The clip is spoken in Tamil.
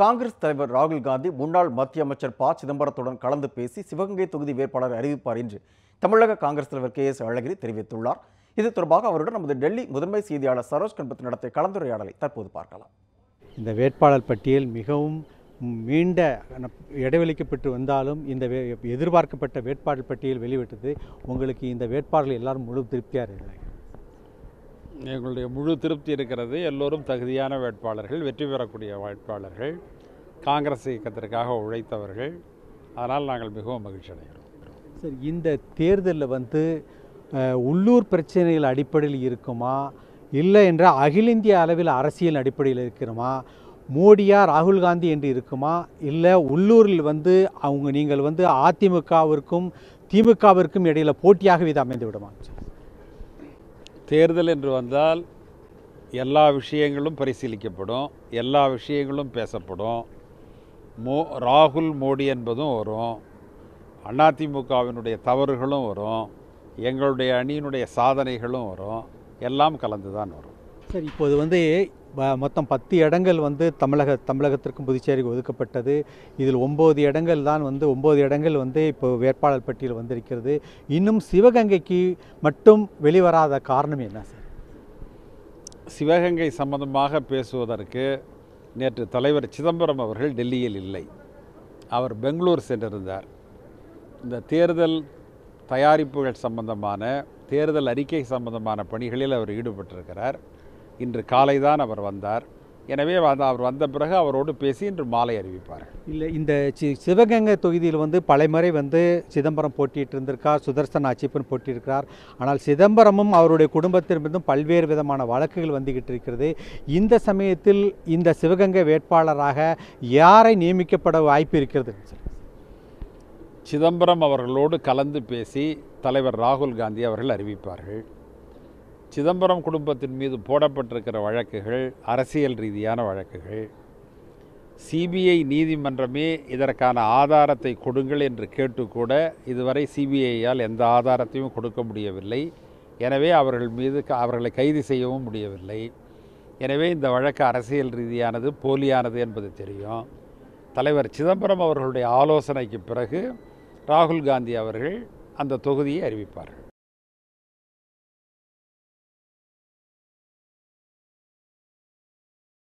காங்கிரஸ் தலைவர் ராகுல் காந்தி முன்னாள் மத்திய அமைச்சர் ப. சிதம்பரத்துடன் கலந்து பேசி சிவகங்கை தொகுதி வேட்பாளர் அறிவிப்பார் என்று தமிழக காங்கிரஸ் தலைவர் கே.எஸ். அழகிரி தெரிவித்துள்ளார். இது தொடர்பாக அவருடன் நமது டெல்லி முதன்மை செய்தியாளர் சரோஜ் கன்பத் நடத்திய கலந்துரையாடலை தற்போது பார்க்கலாம். இந்த வேட்பாளர் பட்டியல் மிகவும் நீண்ட இடைவெளிக்கப்பட்டு வந்தாலும் இந்த எதிர்பார்க்கப்பட்ட வேட்பாளர் பட்டியல் வெளிவிட்டது. உங்களுக்கு இந்த வேட்பாளர்கள் எல்லாரும் முழு திருப்தியாக இருக்கிறாங்க? எங்களுடைய முழு திருப்தி இருக்கிறது. எல்லோரும் தகுதியான வேட்பாளர்கள், வெற்றி பெறக்கூடிய வேட்பாளர்கள், காங்கிரஸ் இயக்கத்திற்காக உழைத்தவர்கள். அதனால் நாங்கள் மிகவும் மகிழ்ச்சி அடைகிறோம். சார், இந்த தேர்தலில் உள்ளூர் பிரச்சனைகள் அடிப்படையில் இருக்குமா, இல்லை என்றால் அகில இந்திய அளவில் அரசியல் அடிப்படையில் இருக்கிறோமா, மோடியா ராகுல் காந்தி என்று இருக்குமா, இல்லை உள்ளூரில் நீங்கள் அதிமுகவிற்கும் திமுகவிற்கும் இடையில் போட்டியாக இது அமைந்து விடுமா? தேர்தல் என்று வந்தால் எல்லா விஷயங்களும் பரிசீலிக்கப்படும், எல்லா விஷயங்களும் பேசப்படும். ராகுல் மோடி என்பதும் வரும், அதிமுகவினுடைய தவறுகளும் வரும், எங்களுடைய அணியினுடைய சாதனைகளும் வரும், எல்லாம் கலந்து தான் வரும். சார், இப்போது மொத்தம் 10 இடங்கள் தமிழகத்திற்கும் புதுச்சேரிக்கு ஒதுக்கப்பட்டது. இதில் 9 இடங்கள் தான் 9 இடங்கள் இப்போ வேட்பாளர் பட்டியல் வந்திருக்கிறது. இன்னும் சிவகங்கைக்கு மட்டும் வெளிவராத காரணம் என்ன சார்? சிவகங்கை சம்பந்தமாக பேசுவதற்கு நேற்று தலைவர் சிதம்பரம் அவர்கள் டெல்லியில் இல்லை. அவர் பெங்களூர் சென்றிருந்தார். இந்த தேர்தல் தயாரிப்புகள் சம்பந்தமான தேர்தல் அறிக்கை சம்பந்தமான பணிகளில் அவர் ஈடுபட்டிருக்கிறார். இன்று காலை தான் அவர் வந்தார். எனவே அவர் வந்த பிறகு அவரோடு பேசி இன்று மாலை அறிவிப்பார்கள். இல்லை, இந்த சிவகங்கை தொகுதியில் பலமுறை சிதம்பரம் போட்டிட்டு இருந்திருக்கார், சுதர்சன் ஆட்சிப்பன் போட்டியிருக்கிறார். ஆனால் சிதம்பரமும் அவருடைய குடும்பத்திலிருந்தும் பல்வேறு விதமான வழக்குகள் வந்துகிட்டு இருக்கிறது. இந்த சமயத்தில் இந்த சிவகங்கை வேட்பாளராக யாரை நியமிக்கப்பட வாய்ப்பு இருக்கிறது? சிதம்பரம் அவர்களோடு கலந்து பேசி தலைவர் ராகுல் காந்தி அவர்கள் அறிவிப்பார்கள். சிதம்பரம் குடும்பத்தின் மீது போடப்பட்டிருக்கிற வழக்குகள் அரசியல் ரீதியான வழக்குகள். சிபிஐ நீதிமன்றமே இதற்கான ஆதாரத்தை கொடுங்கள் என்று கேட்டுக்கூட இதுவரை சிபிஐயால் எந்த ஆதாரத்தையும் கொடுக்க முடியவில்லை. எனவே அவர்களை கைது செய்யவும் முடியவில்லை. எனவே இந்த வழக்கு அரசியல் ரீதியானது, போலியானது என்பது தெரியும். தலைவர் சிதம்பரம் அவர்களுடைய ஆலோசனைக்கு பிறகு ராகுல் காந்தி அவர்கள் அந்த தொகுதியை அறிவிப்பார்கள்.